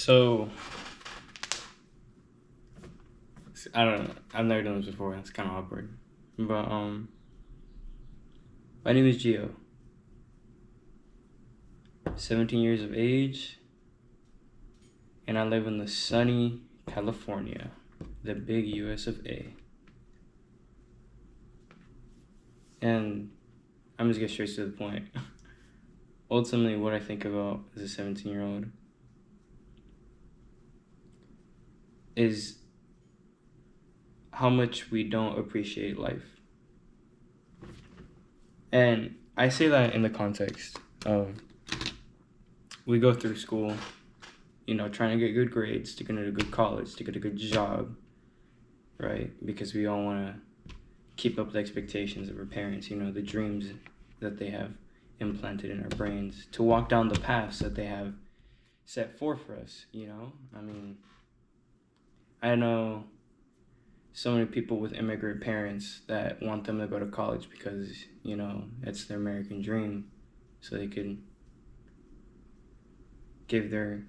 So I don't know. I've never done this before. It's kind of awkward. But my name is Gio. 17 years of age, and I live in the sunny California, the big U.S. of A. And I'm just get straight to the point. Ultimately, what I think about as a 17-year-old is how much we don't appreciate life. And I say that in the context of we go through school, trying to get good grades, to get into a good college, to get a good job, right? Because we all want to keep up the expectations of our parents, the dreams that they have implanted in our brains, to walk down the paths that they have set forth for us, I mean, I know so many people with immigrant parents that want them to go to college because, it's their American dream, so they can give their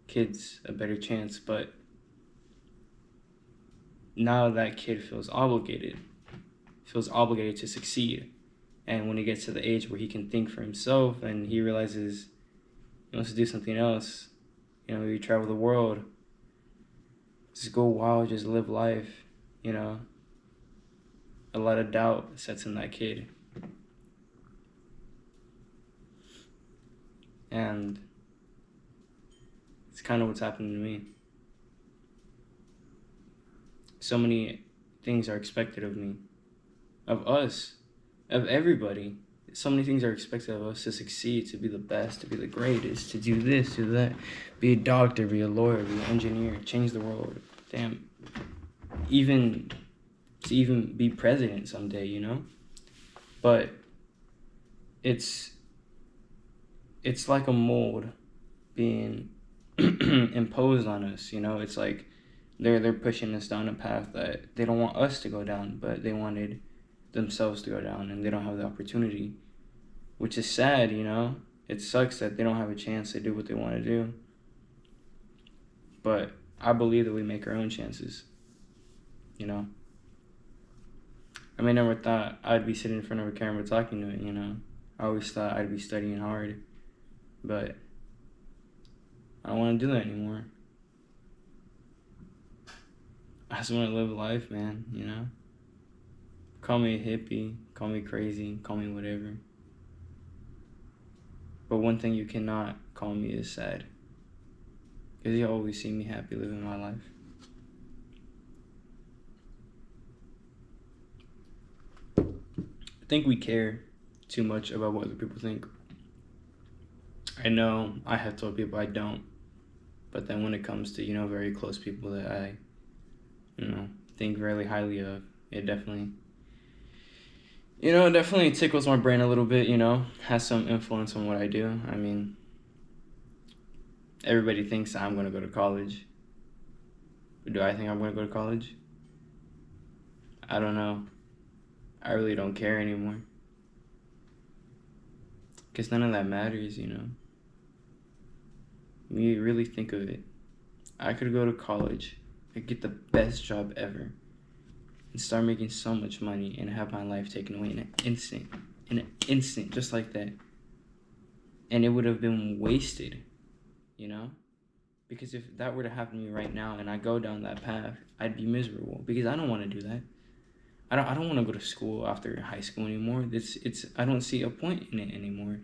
kids a better chance. But now that kid feels obligated to succeed. And when he gets to the age where he can think for himself and he realizes he wants to do something else, maybe travel the world, just go wild, just live life, a lot of doubt sets in that kid. And it's kind of what's happening to me. So many things are expected of me, of us, of everybody. So many things are expected of us to succeed, to be the best, to be the greatest, to do this, do that, be a doctor, be a lawyer, be an engineer, change the world. Damn, even to be president someday, But it's like a mold being imposed on us, It's like they're pushing us down a path that they don't want us to go down, but they wanted themselves to go down, and they don't have the opportunity, which is sad, It sucks that they don't have a chance to do what they want to do. But I believe that we make our own chances, I mean, I never thought I'd be sitting in front of a camera talking to it, I always thought I'd be studying hard, but I don't want to do that anymore. I just want to live life, man, Call me a hippie, call me crazy, call me whatever. But one thing you cannot call me is sad. Because you always see me happy living my life. I think we care too much about what other people think. I know I have told people I don't. But then when it comes to, very close people that I, think really highly of, it definitely tickles my brain a little bit, has some influence on what I do. I mean, everybody thinks I'm going to go to college. Do I think I'm going to go to college? I don't know. I really don't care anymore. Because none of that matters, When you really think of it, I could go to college, I could get the best job ever, and start making so much money and have my life taken away in an instant, just like that. And it would have been wasted, Because if that were to happen to me right now and I go down that path, I'd be miserable because I don't want to do that. I don't want to go to school after high school anymore. I don't see a point in it anymore.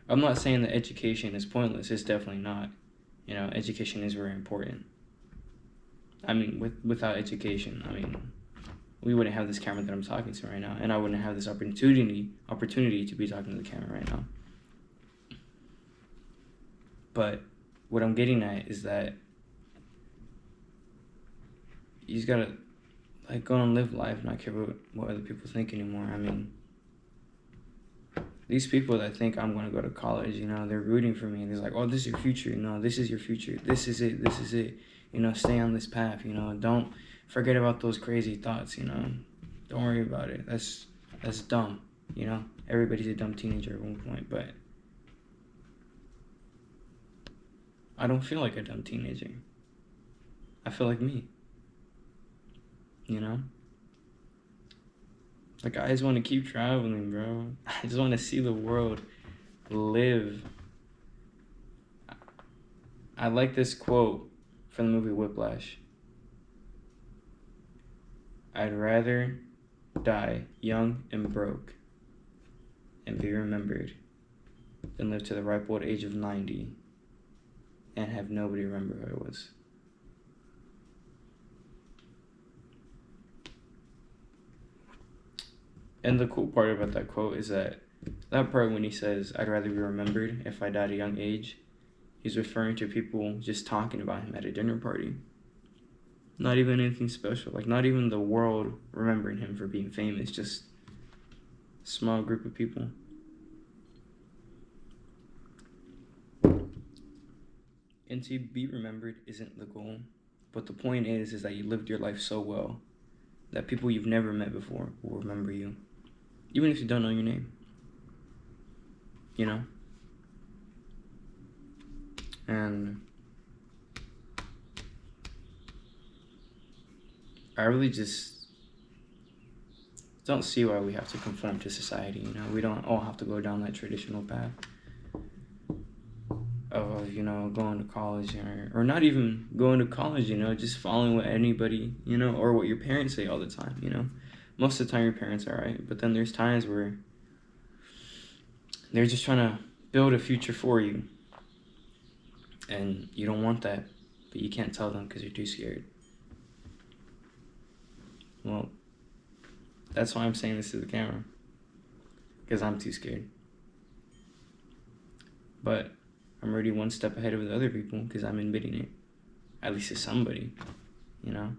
I'm not saying that education is pointless. It's definitely not. Education is very important. I mean, without education, we wouldn't have this camera that I'm talking to right now, and I wouldn't have this opportunity to be talking to the camera right now. But what I'm getting at is that you just gotta go and live life, not care about what other people think anymore. I mean, these people that think I'm gonna go to college, they're rooting for me, and it's like, oh, this is your future, this is your future, this is it, stay on this path, don't forget about those crazy thoughts, don't worry about it. That's dumb, Everybody's a dumb teenager at one point, but I don't feel like a dumb teenager. I feel like me. You know? Like, I just want to keep traveling, bro. I just want to see the world, live. I like this quote from the movie Whiplash. I'd rather die young and broke and be remembered than live to the ripe old age of 90 and have nobody remember who I was. And the cool part about that quote is that part when he says, I'd rather be remembered if I died at a young age, he's referring to people just talking about him at a dinner party. Not even anything special. Like, not even the world remembering him for being famous. Just a small group of people. And to be remembered isn't the goal. But the point is that you lived your life so well that people you've never met before will remember you. Even if you don't know your name. You know? And I really just don't see why we have to conform to society, you know? We don't all have to go down that traditional path of, you know, going to college or not even going to college, you know, just following what anybody, you know, or what your parents say all the time, you know? Most of the time your parents are right, but then there's times where they're just trying to build a future for you. And you don't want that, but you can't tell them because you're too scared. Well, that's why I'm saying this to the camera. Because I'm too scared. But I'm already one step ahead of the other people because I'm admitting it. At least to somebody, you know?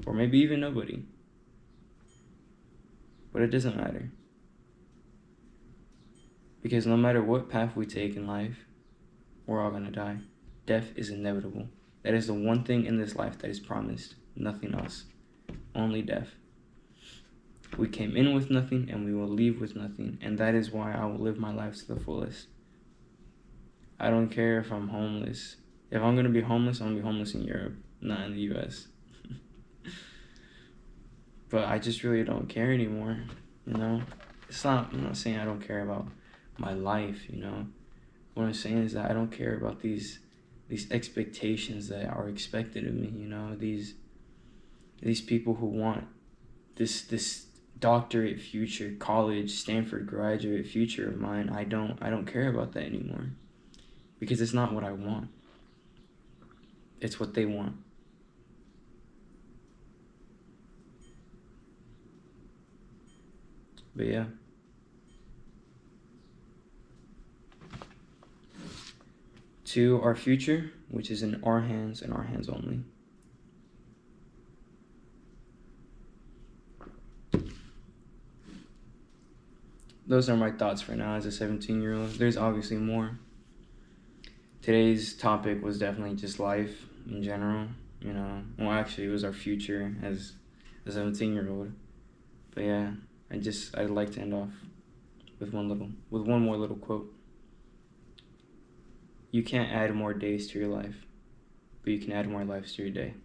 Or maybe even nobody. But it doesn't matter. Because no matter what path we take in life, we're all gonna die. Death is inevitable. That is the one thing in this life that is promised. Nothing else. Only death. We came in with nothing and we will leave with nothing. And that is why I will live my life to the fullest. I don't care if I'm homeless. If I'm gonna be homeless, I'm gonna be homeless in Europe, not in the US. But I just really don't care anymore, you know? I'm not saying I don't care about my life, you know? What I'm saying is that I don't care about these expectations that are expected of me, you know? These people who want this doctorate future, college, Stanford graduate future of mine. I don't care about that anymore. Because it's not what I want. It's what they want. But yeah. To our future, which is in our hands and our hands only. Those are my thoughts for now as a 17-year-old. There's obviously more. Today's topic was definitely just life in general, you know. Well, actually, it was our future as a 17-year-old. But yeah, I'd like to end off with one more little quote. You can't add more days to your life, but you can add more lives to your day.